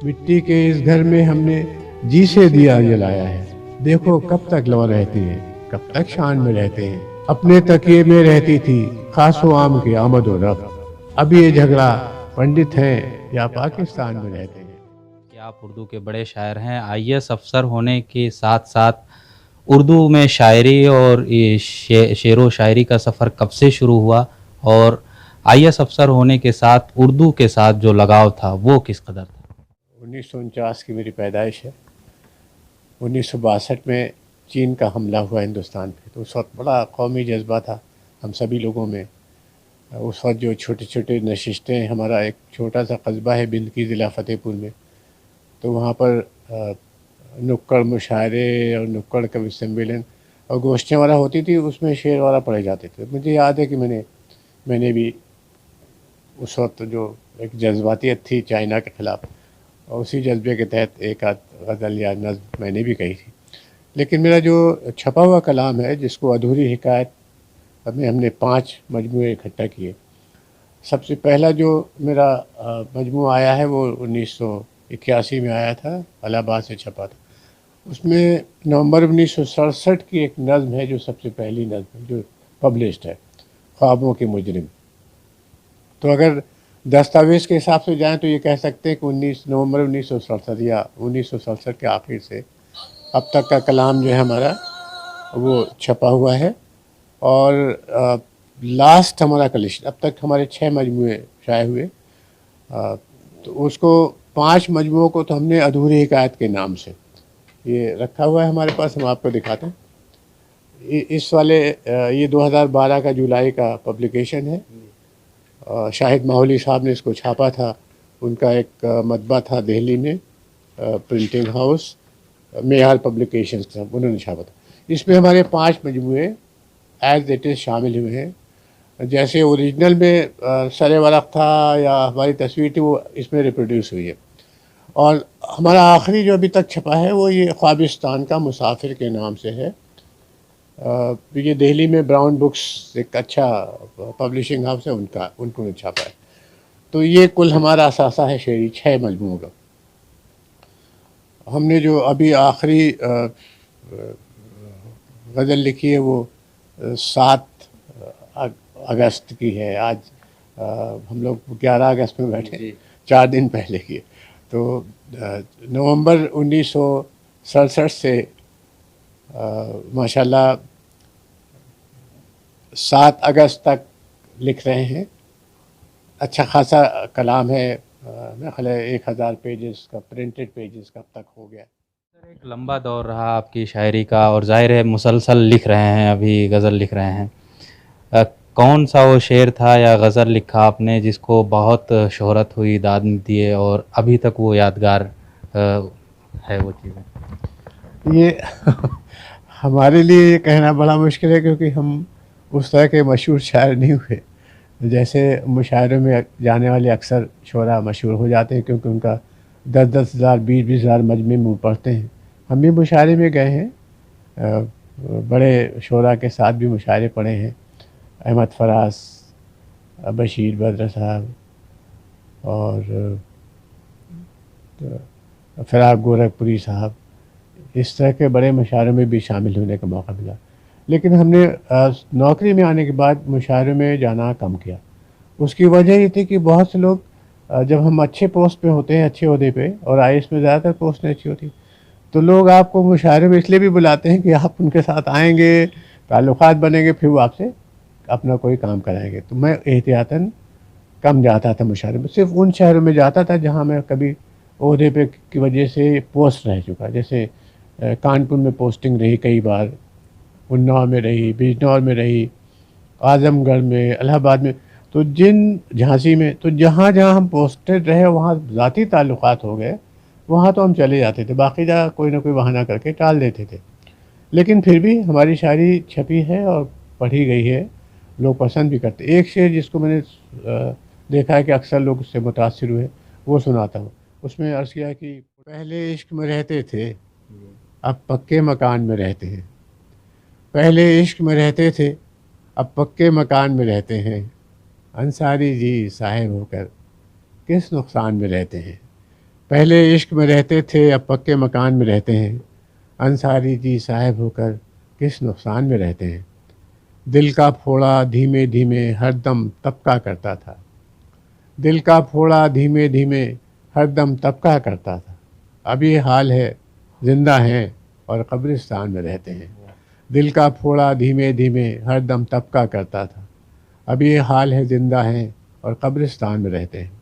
مٹی کے اس گھر میں ہم نے جی سے دیا جلایا ہے، دیکھو کب تک لو رہتی ہے، کب تک شان میں رہتے ہیں، اپنے تکیے میں رہتی تھی خاص و عام کی آمد و رفت، اب یہ جھگڑا پنڈت ہیں یا پاکستان میں رہتے ہیں۔ کہ آپ اردو کے بڑے شاعر ہیں، آئی ایس افسر ہونے کے ساتھ ساتھ اردو میں شاعری اور یہ شعر و شاعری کا سفر کب سے شروع ہوا، اور آئی ایس افسر ہونے کے ساتھ اردو کے ساتھ جو لگاؤ تھا وہ کس قدر تھا؟ 1949 کی میری پیدائش ہے۔ 1962 میں چین کا حملہ ہوا ہندوستان پہ، تو اس وقت بڑا قومی جذبہ تھا ہم سبھی لوگوں میں۔ اس وقت جو چھوٹے چھوٹے نشستیں، ہمارا ایک چھوٹا سا قصبہ ہے بندکی ضلع فتح پور میں، تو وہاں پر نکڑ مشاعرے اور نکڑ کوی سمیلن اور گوشتیاں وغیرہ ہوتی تھی، اس میں شعر وغیرہ پڑھے جاتے تھے۔ مجھے یاد ہے کہ میں نے بھی اس وقت جو ایک جذباتیت تھی چائنا کے خلاف، اور اسی جذبے کے تحت ایک آدھ غزل یا نظم میں نے بھی کہی تھی۔ لیکن میرا جو چھپا ہوا کلام ہے، جس کو ادھوری حکایت میں ہم نے 5 مجموعے اکٹھا کیے، سب سے پہلا جو میرا مجموعہ آیا ہے وہ 1981 میں آیا تھا، الہ آباد سے چھپا تھا۔ اس میں نومبر 1967 کی ایک نظم ہے جو سب سے پہلی نظم ہے جو پبلشڈ ہے، خوابوں کے مجرم۔ تو اگر دستاویز کے حساب سے جائیں تو یہ کہہ سکتے ہیں کہ 19 نومبر 1967 یا 1967 کے آخر سے اب تک کا کلام جو ہے ہمارا وہ چھپا ہوا ہے۔ اور لاسٹ ہمارا کلیکشن، اب تک ہمارے 6 مجموعے شائع ہوئے، تو اس کو 5 مجموعوں کو تو ہم نے ادھوری حکایت کے نام سے یہ رکھا ہوا ہے ہمارے پاس، ہم آپ کو دکھاتے ہیں۔ اس والے یہ 2012 کا جولائی کا پبلیکیشن ہے۔ شاہد ماحولی صاحب نے اس کو چھاپا تھا، ان کا ایک مطبع تھا دہلی میں، پرنٹنگ ہاؤس معیار پبلیکیشنز تھا، انہوں نے چھاپا تھا۔ اس میں ہمارے 5 مجموعے ایز اٹ از شامل ہوئے ہیں۔ جیسے اوریجنل میں سر ورق تھا یا ہماری تصویر تھی، وہ اس میں ریپروڈیوس ہوئی ہے۔ اور ہمارا آخری جو ابھی تک چھپا ہے وہ یہ خوابستان کا مسافر کے نام سے ہے۔ یہ دہلی میں براؤن بکس ایک اچھا پبلشنگ ہاؤس ہے، ان کو نے چھاپا ہے۔ تو یہ کل ہمارا اثاثہ ہے شعری 6 مجموعوں کا۔ ہم نے جو ابھی آخری غزل لکھی ہے وہ 7 اگست کی ہے۔ آج ہم لوگ 11 اگست میں بیٹھے، 4 دن پہلے کی ہے۔ تو نومبر 1967 سے ماشاءاللہ 7 اگست تک لکھ رہے ہیں۔ اچھا خاصا کلام ہے، میرا خیال ہے 1000 پیجز کا، پرنٹڈ پیجز کا اب تک ہو گیا۔ ایک لمبا دور رہا آپ کی شاعری کا، اور ظاہر ہے مسلسل لکھ رہے ہیں، ابھی غزل لکھ رہے ہیں۔ کون سا وہ شعر تھا یا غزل لکھا آپ نے جس کو بہت شہرت ہوئی، داد دیے، اور ابھی تک وہ یادگار ہے وہ چیزیں؟ یہ ہمارے لیے یہ کہنا بڑا مشکل ہے، کیونکہ ہم اس طرح کے مشہور شاعر نہیں ہوئے۔ جیسے مشاعرے میں جانے والے اکثر شعراء مشہور ہو جاتے ہیں کیونکہ ان کا 10 ہزار 20 ہزار مجمع میں پڑھتے ہیں۔ ہم بھی مشاعرے میں گئے ہیں، بڑے شعراء کے ساتھ بھی مشاعرے پڑھے ہیں، احمد فراز، بشیر بدر صاحب، اور فراق گورکھپوری صاحب، اس طرح کے بڑے مشاعروں میں بھی شامل ہونے کا موقع ملا۔ لیکن ہم نے نوکری میں آنے کے بعد مشاعروں میں جانا کم کیا۔ اس کی وجہ یہ تھی کہ بہت سے لوگ جب ہم اچھے پوسٹ پہ ہوتے ہیں، اچھے عہدے پہ، اور آئی ایس میں زیادہ تر پوسٹیں اچھی ہوتی، تو لوگ آپ کو مشاعرے میں اس لیے بھی بلاتے ہیں کہ آپ ان کے ساتھ آئیں گے، تعلقات بنیں گے، پھر وہ آپ سے اپنا کوئی کام کرائیں گے۔ تو میں احتیاطاً کم جاتا تھا مشاعرے میں، صرف ان شہروں میں جاتا تھا جہاں میں کبھی عہدے پہ کی وجہ سے پوسٹ رہ چکا، جیسے کانپور میں پوسٹنگ رہی کئی بار، اناؤ میں رہی، بجنور میں رہی، اعظم گڑھ میں، الہ آباد میں، تو جھانسی میں، تو جہاں جہاں ہم پوسٹڈ رہے وہاں ذاتی تعلقات ہو گئے، وہاں تو ہم چلے جاتے تھے، باقی جگہ کوئی نہ کوئی بہانہ کر کے ٹال دیتے تھے۔ لیکن پھر بھی ہماری شاعری چھپی ہے اور پڑھی گئی ہے، لوگ پسند بھی کرتے۔ ایک شعر جس کو میں نے دیکھا ہے کہ اکثر لوگ اس سے متاثر ہوئے، وہ سناتا ہوں۔ اس میں عرض کیا کہ پہلے عشق میں رہتے تھے، اب پکے مکان میں رہتے ہیں، پہلے عشق میں رہتے تھے، اب پکے مکان میں رہتے ہیں، انصاری جی صاحب ہو کر کس نقصان میں رہتے ہیں، پہلے عشق میں رہتے تھے اب پکے مکان میں رہتے ہیں، انصاری جی صاحب ہو کر کس نقصان میں رہتے ہیں۔ دل کا پھوڑا دھیمے دھیمے ہر دم طبقہ کرتا تھا، دل کا پھوڑا دھیمے دھیمے ہر دم طبقہ کرتا تھا، اب یہ حال ہے زندہ ہیں اور قبرستان میں رہتے ہیں۔ دل کا پھوڑا دھیمے دھیمے ہر دم طبقہ کرتا تھا، اب یہ حال ہے زندہ ہیں اور قبرستان میں رہتے ہیں۔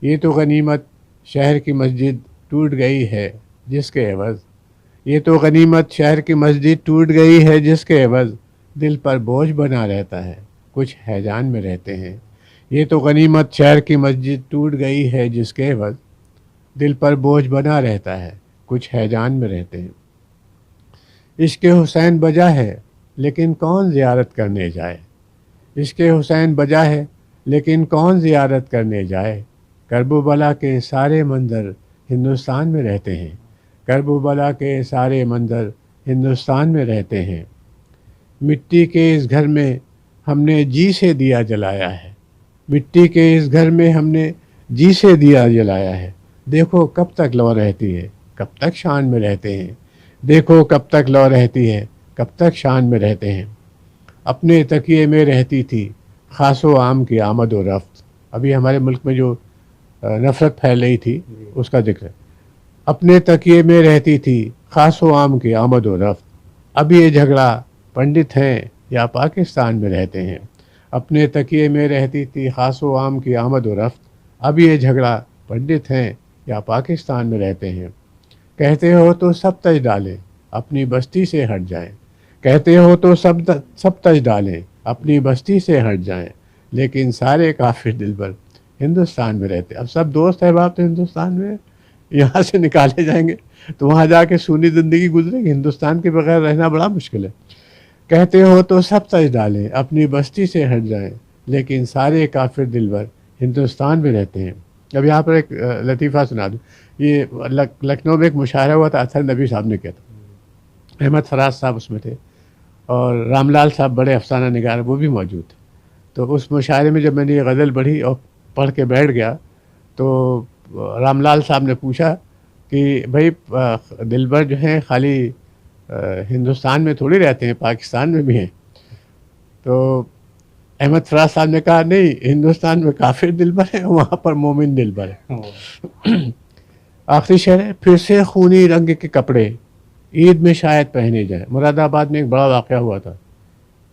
یہ تو غنیمت شہر کی مسجد ٹوٹ گئی ہے جس کے عوض، یہ تو غنیمت شہر کی مسجد ٹوٹ گئی ہے جس کے عوض دل پر بوجھ بنا رہتا ہے، کچھ ہیجان میں رہتے ہیں۔ یہ تو غنیمت شہر کی مسجد ٹوٹ گئی ہے جس کے عوض دل پر بوجھ بنا رہتا ہے، کچھ ہیجان میں رہتے ہیں۔ عشق حسین بجا ہے لیکن کون زیارت کرنے جائے، عشق حسین بجا ہے لیکن کون زیارت کرنے جائے، کرب و بلا کے سارے منظر ہندوستان میں رہتے ہیں، کرب و بلا کے سارے منظر ہندوستان میں رہتے ہیں۔ مٹی کے اس گھر میں ہم نے جی سے دیا جلایا ہے، مٹی کے اس گھر میں ہم نے جی سے دیا جلایا ہے، دیکھو کب تک لو رہتی ہے کب تک شان میں رہتے ہیں، دیکھو کب تک لو رہتی ہے کب تک شان میں رہتے ہیں۔ اپنے تکیے میں رہتی تھی خاص و عام کی آمد و رفت، ابھی ہمارے ملک میں جو نفرت پھیل رہی تھی اس کا ذکر ہے۔ اپنے تکیے میں رہتی تھی خاص و عام کی آمد و رفت، اب یہ جھگڑا پنڈت ہیں یا پاکستان میں رہتے ہیں۔ اپنے تکیے میں رہتی تھی خاص و عام کی آمد و رفت، اب یہ جھگڑا پنڈت ہیں یا پاکستان میں رہتے ہیں۔ کہتے ہو تو سب تج ڈالیں اپنی بستی سے ہٹ جائیں، کہتے ہو تو سب تج ڈالیں اپنی بستی سے ہٹ جائیں، لیکن سارے کافر دلبر ہندوستان میں رہتے۔ اب سب دوست احباب تو ہندوستان میں یہاں سے نکالے جائیں گے تو وہاں جا کے سونی زندگی گزرے گی، ہندوستان کے بغیر رہنا بڑا مشکل ہے۔ کہتے ہو تو سب تج ڈالیں اپنی بستی سے ہٹ جائیں، لیکن سارے کافر دلبر ہندوستان میں رہتے ہیں۔ اب یہاں پر ایک لطیفہ سنا دوں، یہ لکھنؤ میں ایک مشاعرہ ہوا تھا، اطہر نبی صاحب نے کیا تھا، احمد فراز صاحب اس میں تھے اور رام لال صاحب بڑے افسانہ نگار وہ بھی موجود تھے۔ تو اس مشاعرے میں جب میں نے یہ غزل پڑھی اور پڑھ کے بیٹھ گیا تو رام لال صاحب نے پوچھا کہ بھائی دلبر جو ہیں خالی ہندوستان میں تھوڑی رہتے ہیں، پاکستان میں بھی ہیں۔ تو احمد فراز صاحب نے کہا نہیں، ہندوستان میں کافر دلبر ہیں، وہاں پر مومن دلبر ہیں۔ آخری شعر ہے، پھر سے خونی رنگ کے کپڑے عید میں شاید پہنے جائیں۔ مراد آباد میں ایک بڑا واقعہ ہوا تھا،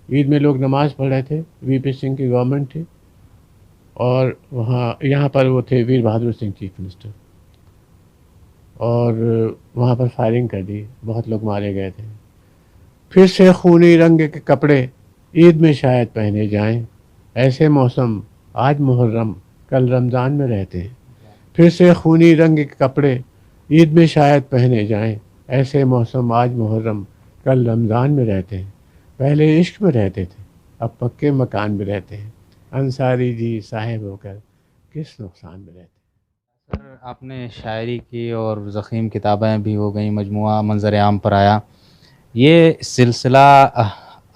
عید میں لوگ نماز پڑھ رہے تھے، وی پی سنگھ کی گورنمنٹ تھی اور یہاں پر وہ تھے ویر بہادر سنگھ چیف منسٹر، اور وہاں پر فائرنگ کر دی، بہت لوگ مارے گئے تھے۔ پھر سے خونی رنگ کے کپڑے عید میں شاید پہنے جائیں، ایسے موسم آج محرم کل رمضان میں رہتے ہیں۔ پھر سے خونی رنگ کے کپڑے عید میں شاید پہنے جائیں، ایسے موسم آج محرم کل رمضان میں رہتے ہیں۔ پہلے عشق میں رہتے تھے اب پکے مکان میں رہتے ہیں، انصاری جی صاحب ہو کر کس نقصان میں رہتے ہیں۔ سر آپ نے شاعری کی اور ضخیم کتابیں بھی ہو گئیں، مجموعہ منظر عام پر آیا، یہ سلسلہ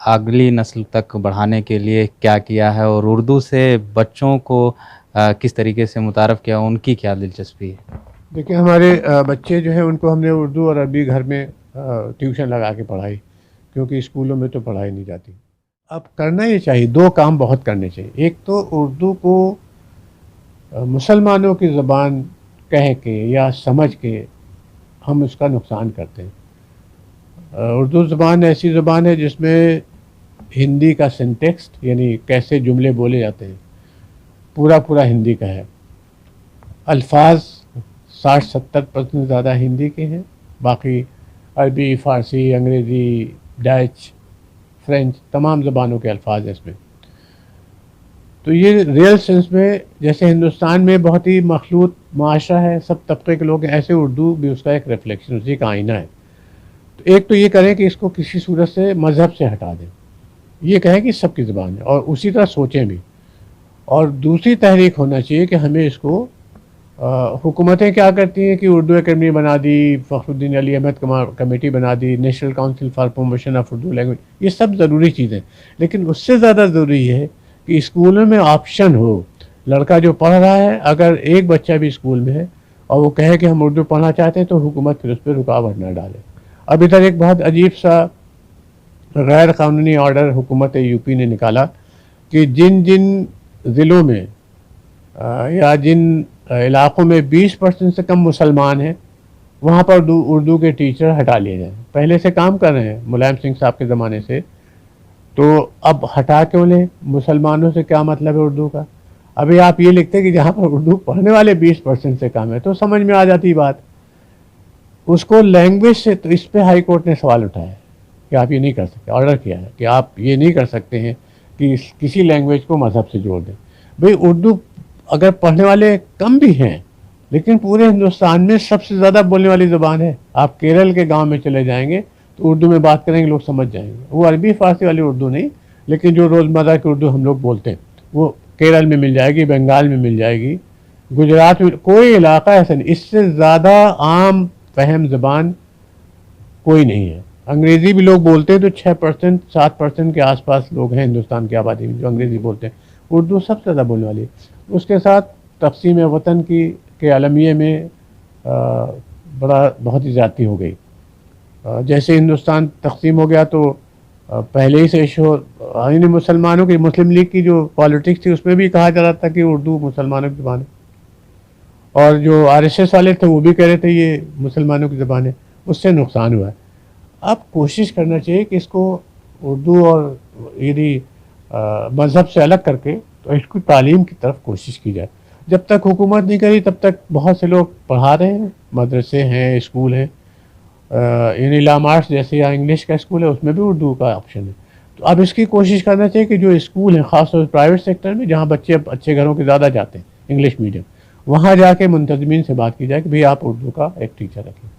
اگلی نسل تک بڑھانے کے لیے کیا کیا ہے اور اردو سے بچوں کو کس طریقے سے متعارف کیا، ان کی کیا دلچسپی ہے؟ دیکھیں ہمارے بچے جو ہیں ان کو ہم نے اردو اور عربی گھر میں ٹیوشن لگا کے پڑھائی، کیونکہ اسکولوں میں تو پڑھائی نہیں جاتی۔ اب کرنا یہ چاہیے، دو کام بہت کرنے چاہیے، ایک تو اردو کو مسلمانوں کی زبان کہہ کے یا سمجھ کے ہم اس کا نقصان کرتے ہیں۔ اردو زبان ایسی زبان ہے جس میں ہندی کا سینٹیکسٹ یعنی کیسے جملے بولے جاتے ہیں پورا ہندی کا ہے، الفاظ 60-70% زیادہ ہندی کے ہیں، باقی عربی، فارسی، انگریزی، ڈچ، فرینچ تمام زبانوں کے الفاظ ہیں اس میں۔ تو یہ ریئل سینس میں جیسے ہندوستان میں بہت ہی مخلوط معاشرہ ہے، سب طبقے کے لوگ ہیں، ایسے اردو بھی اس کا ایک ریفلیکشن، اسی کا آئینہ ہے۔ تو ایک تو یہ کریں کہ اس کو کسی صورت سے مذہب سے ہٹا دیں، یہ کہیں کہ سب کی زبان ہے اور اسی طرح سوچیں بھی۔ اور دوسری تحریک ہونا چاہیے کہ ہمیں اس کو حکومتیں کیا کرتی ہیں کہ اردو اکیڈمی بنا دی، فخر الدین علی احمد کمیٹی بنا دی، national council for promotion of Urdu language, یہ سب ضروری چیزیں، لیکن اس سے زیادہ ضروری ہے کہ اسکولوں میں آپشن ہو۔ لڑکا جو پڑھ رہا ہے اگر ایک بچہ بھی اسکول میں ہے اور وہ کہے کہ ہم اردو پڑھنا چاہتے ہیں تو حکومت پھر اس پہ رکاوٹ نہ ڈالے. اب ادھر ایک بہت عجیب سا غیر قانونی آرڈر حکومت یو پی نے نکالا کہ جن جن ضلعوں میں یا جن علاقوں میں 20% سے کم مسلمان ہیں وہاں پر اردو کے ٹیچر ہٹا لیے جائیں. پہلے سے کام کر رہے ہیں ملائم سنگھ صاحب کے زمانے سے, تو اب ہٹا کیوں لیں؟ مسلمانوں سے کیا مطلب ہے اردو کا؟ ابھی آپ یہ لکھتے کہ جہاں پر اردو پڑھنے والے 20% سے کم ہے تو سمجھ میں آ جاتی بات. اس کو لینگویج سے, تو اس پہ ہائی کورٹ نے سوال اٹھایا کہ آپ یہ نہیں کر سکتے, آرڈر کیا ہے کہ آپ یہ نہیں کر سکتے ہیں کہ کسی لینگویج کو مذہب سے جوڑ دیں. بھئی اردو اگر پڑھنے والے کم بھی ہیں لیکن پورے ہندوستان میں سب سے زیادہ بولنے والی زبان ہے. آپ کیرل کے گاؤں میں چلے جائیں گے تو اردو میں بات کریں گے, لوگ سمجھ جائیں گے. وہ عربی فارسی والی اردو نہیں, لیکن جو روزمرہ کی اردو ہم لوگ بولتے ہیں وہ کیرل میں مل جائے گی, بنگال میں مل جائے گی, گجرات میں. کوئی علاقہ ایسا نہیں, اس سے زیادہ عام فہم زبان کوئی نہیں ہے. انگریزی بھی لوگ بولتے ہیں تو 6% 7% کے آس پاس لوگ ہیں ہندوستان کی آبادی میں جو انگریزی بولتے ہیں. اردو سب سے زیادہ بولنے والی ہے. اس کے ساتھ تقسیم وطن کے عالمیے میں بہت ہی زیادتی ہو گئی. جیسے ہندوستان تقسیم ہو گیا تو پہلے ہی سے یعنی مسلمانوں کی, مسلم لیگ کی جو پالیٹکس تھی اس میں بھی کہا جا رہا تھا کہ اردو مسلمانوں کی زبان ہے, اور جو RSS والے تھے وہ بھی کہہ رہے تھے یہ مسلمانوں کی زبان ہے. اس سے نقصان ہوا ہے. اب کوشش کرنا چاہیے کہ اس کو اردو اور یعنی مذہب سے الگ کر کے تو اس کی تعلیم کی طرف کوشش کی جائے. جب تک حکومت نہیں کری تب تک بہت سے لوگ پڑھا رہے ہیں, مدرسے ہیں, اسکول ہیں, یعنی لامارس جیسے یا انگلش کا اسکول ہے اس میں بھی اردو کا آپشن ہے. تو اب اس کی کوشش کرنا چاہیے کہ جو اسکول ہیں خاص طور سے پرائیویٹ سیکٹر میں جہاں بچے اچھے گھروں کے زیادہ جاتے ہیں انگلش میڈیم, وہاں جا کے منتظمین سے بات کی جائے کہ بھئی آپ اردو کا ایک ٹیچر رکھیں.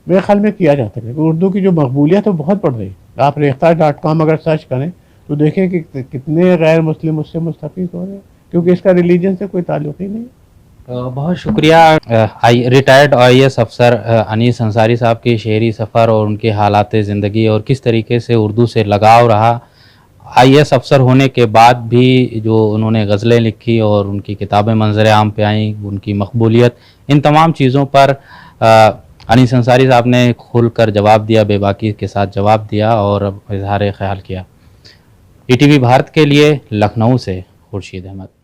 میرے خیال میں کیا جا سکتا ہے. اردو کی جو مقبولیت ہے وہ بہت بڑھ رہی ہے. آپ ریختہ.com اگر سرچ کریں تو دیکھیں کہ کتنے غیر مسلم اس سے مستفید ہو رہے ہیں, کیونکہ اس کا ریلیجن سے کوئی تعلق ہی نہیں. بہت شکریہ ریٹائرڈ IAS افسر انیس انصاری صاحب کے شعری سفر اور ان کے حالات زندگی اور کس طریقے سے اردو سے لگاؤ رہا. IAS افسر ہونے کے بعد بھی جو انہوں نے غزلیں لکھی اور ان کی کتابیں منظر عام پہ آئیں, ان کی مقبولیت, ان تمام چیزوں پر انیس انصاری صاحب نے کھل کر جواب دیا, بے باکی کے ساتھ جواب دیا اور اظہار خیال کیا. ETV بھارت کے لیے لکھنؤ سے خورشید احمد.